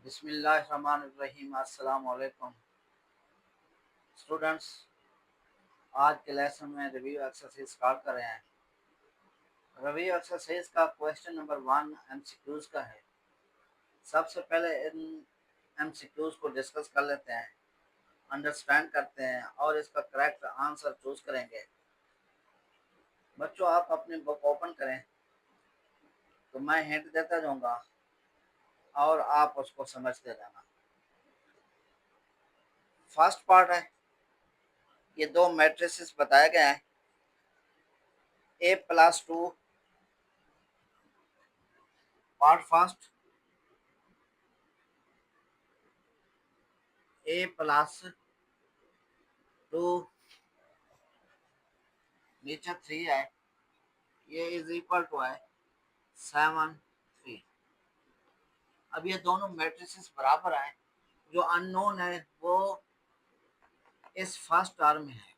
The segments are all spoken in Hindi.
बिस्मिल्लाहिर्रहमानिर्रहीम। अस्सलाम वालेकुम स्टूडेंट्स। आज के लेसन में रिव्यू एक्सरसाइज स्टार्ट कर रहे हैं। रिव्यू एक्सरसाइज का क्वेश्चन नंबर 1 एमसीक्यूज का है। सबसे पहले इन एमसीक्यूज को डिस्कस कर लेते हैं, अंडरस्टैंड करते हैं और इसका करेक्ट आंसर चूज करेंगे। बच्चों, आप अपनी बुक ओपन करें तो मैं हिंट देता जाऊंगा और आप उसको समझते जाना। फर्स्ट पार्ट है, ये दो मैट्रिसेस बताए गए हैं। A+2 पार्ट फर्स्ट, A+2 नीचे 3 है, ये इज इक्वल टू है 7 3। अब ये दोनों मैट्रिसेस बराबर है। जो अननोन है वो इस फर्स्ट टर्म में है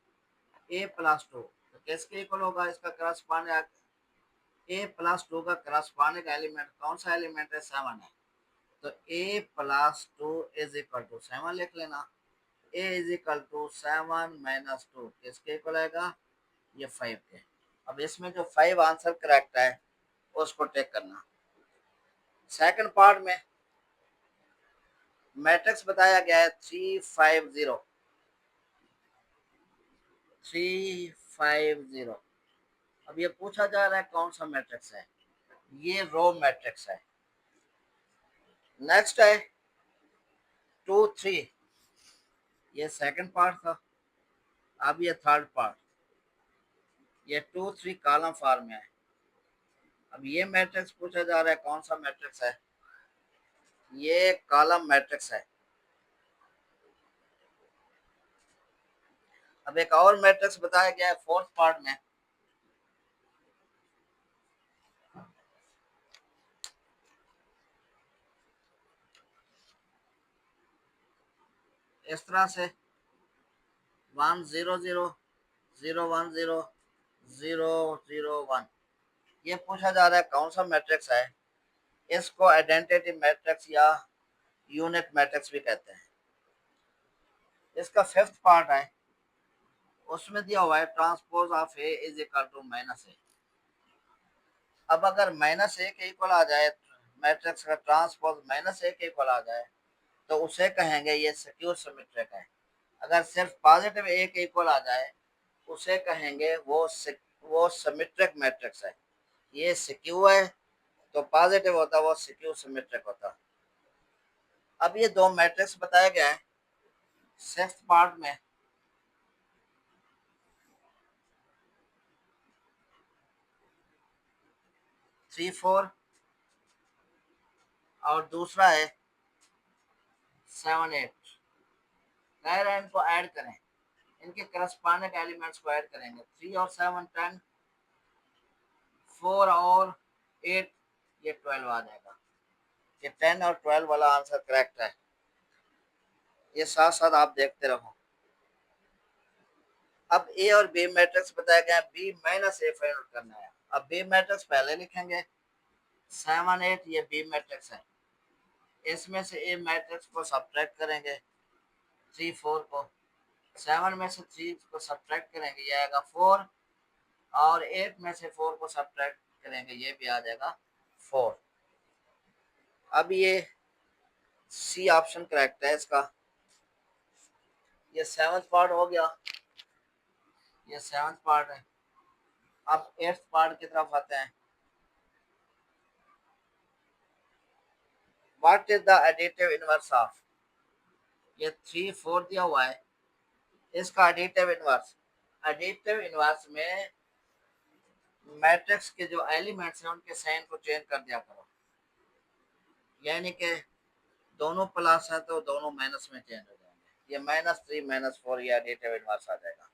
A+2, तो किसके इक्वल होगा? इसका करस्पॉन्डिंग A+2 का करस्पॉन्डिंग एलिमेंट कौन सा एलिमेंट है? 7 है। तो A+2 इज इक्वल टू 7 लिख लेना। A इज इक्वल टू 7 - 2 किसके इक्वल आएगा? ये 5 के। अब इसमें जो 5 आंसर करेक्ट है उसको टेक करना। सेकंड पार्ट में मैट्रिक्स बताया गया है 3 5 0 3 5 0। अब ये पूछा जा रहा है कौन सा मैट्रिक्स है? ये रो मैट्रिक्स है। नेक्स्ट है 2 3, ये सेकंड पार्ट था। अब ये थर्ड पार्ट, ये 2 3 कॉलम फॉर्म में है। अब ये मैट्रिक्स पूछा जा रहा है कौन सा मैट्रिक्स है? ये कॉलम मैट्रिक्स है। अब एक और मैट्रिक्स बताया गया है फोर्थ पार्ट में। इस तरह से 1 0 0 0 1 0 0 0 1। ये पूछा जा रहा है कौन सा मैट्रिक्स है? इसको आइडेंटिटी मैट्रिक्स या यूनिट मैट्रिक्स भी कहते हैं। इसका फिफ्थ पार्ट है, उसमें दिया हुआ है transpose of A is equal to -a। अब अगर -a के इक्वल आ जाए, मैट्रिक्स का ट्रांसपोज -a के इक्वल आ जाए तो उसे कहेंगे ये सिक्योर सिमेट्रिक है। अगर सिर्फ पॉजिटिव ए के इक्वल आ जाए उसे कहेंगे वो सिमेट्रिक मैट्रिक्स है। ये सिक्योर है तो पॉजिटिव होता, वो सिक्योर सिमेट्रिक होता। अब ये दो मैट्रिक्स बताया गया है सिक्स्थ पार्ट में। 3 4 और दूसरा है 7 8। कह रहे हैं इनको ऐड करें, इनके करस्पॉन्डिंग एलिमेंट्स को ऐड करेंगे। 3 और 7 10, 4 और 8 ये 12 आ जाएगा। ये 10 और 12 वाला आंसर करेक्ट है। ये साथ साथ आप देखते रहो। अब ए और बी मैट्रिक्स बताया गया है, बी माइनस ए फाइंड आउट करना है। अब बी मैट्रिक्स पहले लिखेंगे। 7 8 ये बी मैट्रिक्स है। इसमें से ए मैट्रिक्स को सब्ट्रैक्ट करेंगे 3 4 को। 7 में से 3 को सब्ट्रैक्ट करेंगे, ये आएगा 4। और 8 में से 4 को सब्ट्रैक्ट करेंगे, ये भी आ जाएगा 4। अब ये सी ऑप्शन करेक्ट है इसका। ये सेवंथ पार्ट हो गया, ये सेवंथ पार्ट है। अब एट्थ पार्ट की तरफ आते हैं। What is the additive inverse of? ये 3 4 दिया हुआ है, इसका एडिटिव इनवर्स में मैट्रिक्स के जो एलिमेंट्स हैं उनके साइन को चेंज कर दिया करो। यानी कि दोनों प्लस है तो दोनों माइनस में चेंज हो जाएंगे। ये -3 -4 ये एडिटिव इनवर्स आ जाएगा।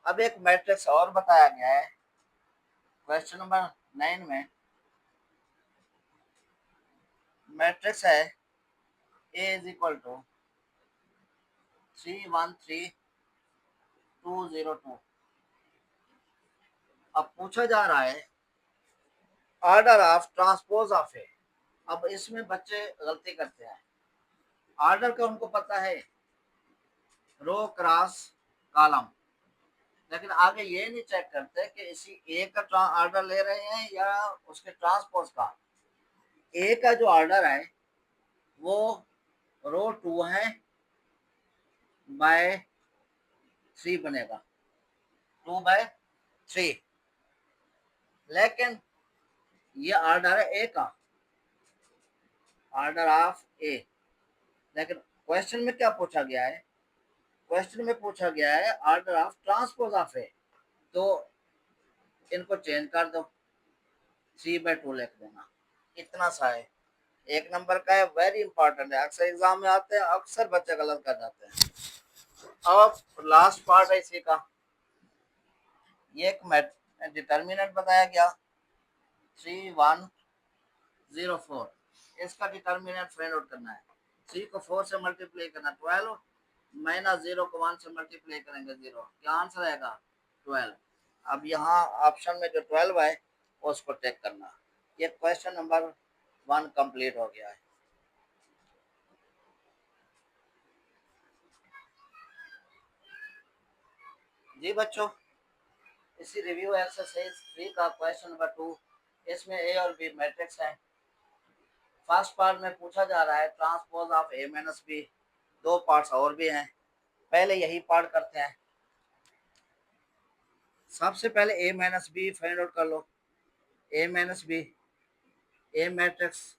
अब एक मैट्रिक्स और बताया गया है क्वेश्चन नंबर 9 में। मैट्रिक्स है A इज इक्वल टू 3 1 3 2 0 2। अब पूछा जा रहा है order of transpose of A. अब इसमें बच्चे गलती करते हैं, ऑर्डर का उनको पता है, रो क्रॉस कॉलम, लेकिन आगे ये नहीं चेक करते कि इसी ए का ऑर्डर ले रहे हैं या उसके ट्रांसपोज का। ए का जो ऑर्डर है वो रो 2 है बाय 3 बनेगा, 2/3, लेकिन ये ऑर्डर है ए का, ऑर्डर ऑफ ए। लेकिन क्वेश्चन में क्या पूछा गया है, क्वेश्चन में पूछा गया है ऑर्डर ऑफ ट्रांसपोज ऑफ ए, तो इनको चेंज कर दो, 3/2 लिख देना, इतना सा है। एक नंबर का है, वेरी इंपॉर्टेंट है, अक्सर एग्जाम में आते हैं, अक्सर बच्चे गलत कर जाते हैं। अब लास्ट पार्ट है इसी का, ये एक डिटर्मिनेंट बताया गया 3104, इसका डिटर्मिनेंट फाइंड आउट करना है। 3 को 4 से मल्टीप्लाई करना 12, माइनस 0 को 1 से मल्टीप्लाई करेंगे 0, क्या आंसर आएगा 12। अब यहाँ ऑप्शन में जो 12 है उसको टेक करना। ये क्वेश्चन नंबर 1 कंप्लीट हो गया है। जी बच्चों, इसी रिव्यू एक्सरसाइज 3 का क्वेश्चन नंबर 2, इसमें ए और बी मैट्रिक्स है। फर्स्ट पार्ट में पूछा जा रहा है transpose of A minus B, दो पार्ट्स और भी हैं, पहले यही पार्ट करते हैं। सबसे पहले ए माइनस बी फाइंड आउट कर लो। ए माइनस बी, ए मैट्रिक्स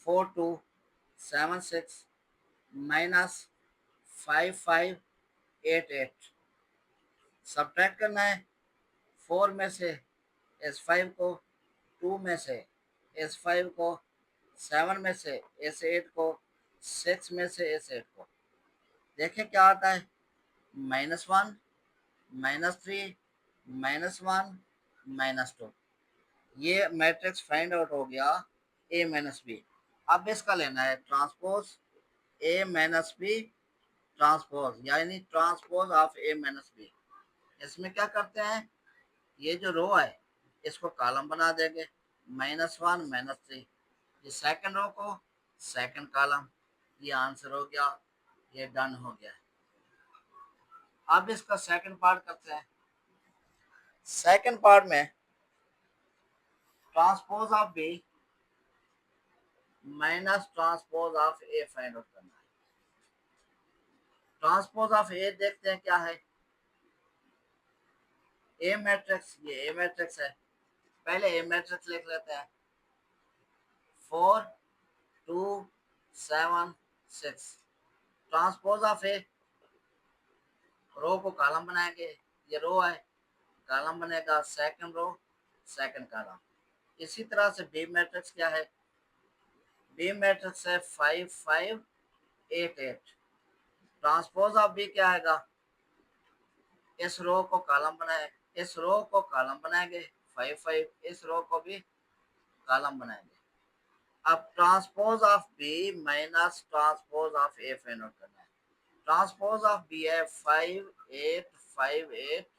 4 2 7 6 माइनस 5 5 8 8, सब्ट्रैक्ट करना है। 4 में से S5 को, 2 में से S5 को, 7 में से S8 को, 6 में से S8 को, देखें क्या आता है, -1 -3 -1 -2। ये मैट्रिक्स फाइंड आउट हो गया ए माइनस बी। अब इसका लेना है transpose A minus B transpose, यानी transpose of A minus B. इसमें क्या करते हैं, ये जो रो है इसको कॉलम बना देंगे, -1 -3, ये सेकंड रो को सेकंड कॉलम, ये आंसर हो गया, ये डन हो गया। अब इसका सेकंड पार्ट करते हैं। सेकंड पार्ट में transpose of B minus transpose of A find out करना है। ट्रांसपोज ऑफ ए देखते हैं क्या है, ए मैट्रिक्स, ये ए मैट्रिक्स है, पहले ए मैट्रिक्स लिख लेते हैं, 4 2 7 6। ट्रांसपोज ऑफ ए, रो को कॉलम बनाएंगे, ये रो है, कॉलम बनेगा सेकंड रो सेकंड कॉलम। इसी तरह से बी मैट्रिक्स क्या है, बी मैट्रिक्स है 5 5 8 8। ट्रांसपोज ऑफ बी क्या आएगा, इस रो को कॉलम बनाए, इस रो को कॉलम बनाएंगे 5 5, इस रो को भी कॉलम बनाएंगे। अब transpose of B minus transpose of A find out करना है। ट्रांसपोज ऑफ बी है 5 8 5 8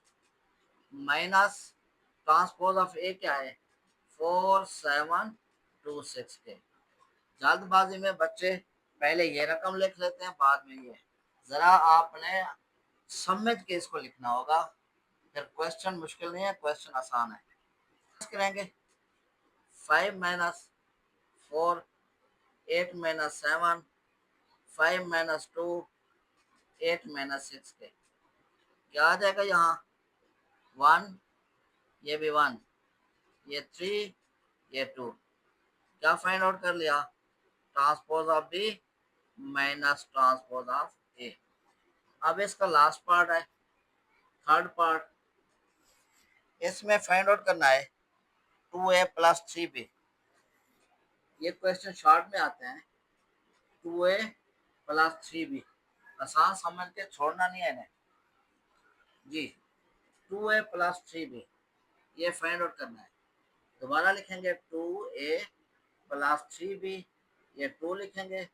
माइनस ट्रांसपोज ऑफ ए क्या है 4 7 2 6 के। जल्दबाजी में बच्चे पहले ये रकम लिख लेते हैं, बाद में ये, जरा आपने समझ के इसको लिखना होगा, फिर क्वेश्चन मुश्किल नहीं है, क्वेश्चन आसान है। करेंगे 5 माइनस 4 8 माइनस 7 5 माइनस 2 8 माइनस 6 के, क्या आ जाएगा यहाँ 1, ये भी 1, ये 3, ये 2, क्या फाइंड आउट कर लिया, transpose of B minus transpose of A. अब इसका लास्ट पार्ट है, थर्ड पार्ट, इसमें फाइंड आउट करना है 2a प्लस 3b। ये क्वेश्चन शॉर्ट में आते हैं, 2a प्लस 3b, आसान समझ के छोड़ना नहीं है इन्हें जी। 2a प्लस 3b, ये फाइंड आउट करना है। दोबारा लिखेंगे 2a प्लस 3b, ये 2 लिखेंगे,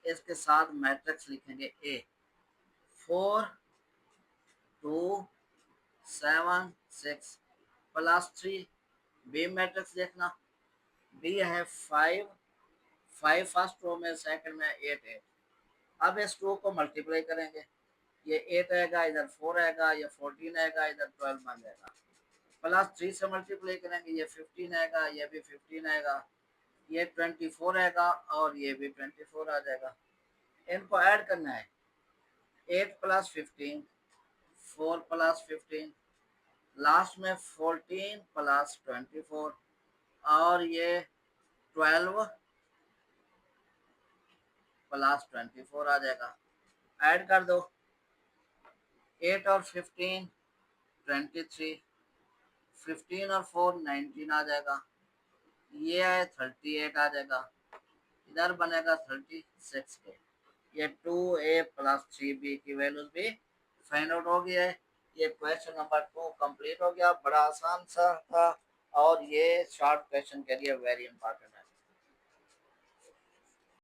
इसके साथ मैट्रिक्स लिखेंगे a, 4 2 7 6 प्लस 3, बी मैट्रिक्स देखना, बी है 5 5 फर्स्ट रो में, सेकंड में 8 8। अब इस 2 को मल्टीप्लाई करेंगे, ये 8 आएगा, इधर 4 आएगा, ये 14 आएगा, इधर 12 बन जाएगा। प्लस 3 से मल्टीप्लाई करेंगे, ये 15 आएगा, ये भी 15 आएगा, ये 24 आएगा और ये भी 24 आ जाएगा। इनको ऐड करना है, 8 प्लस 15, 4 प्लस 15, लास्ट में 14 प्लस 24 और ये 12 प्लस 24 आ जाएगा। ऐड कर दो, 8 और 15 23, 15 और 4 19 आ जाएगा, ये है 38 आ जाएगा, इधर बनेगा 36 के। ये 2a प्लस 3b की वैल्यूज भी फाइंड आउट हो गया है। ये क्वेश्चन नंबर 2 कंप्लीट हो गया, बड़ा आसान सा था और ये शॉर्ट क्वेश्चन के लिए वेरी इंपॉर्टेंट है।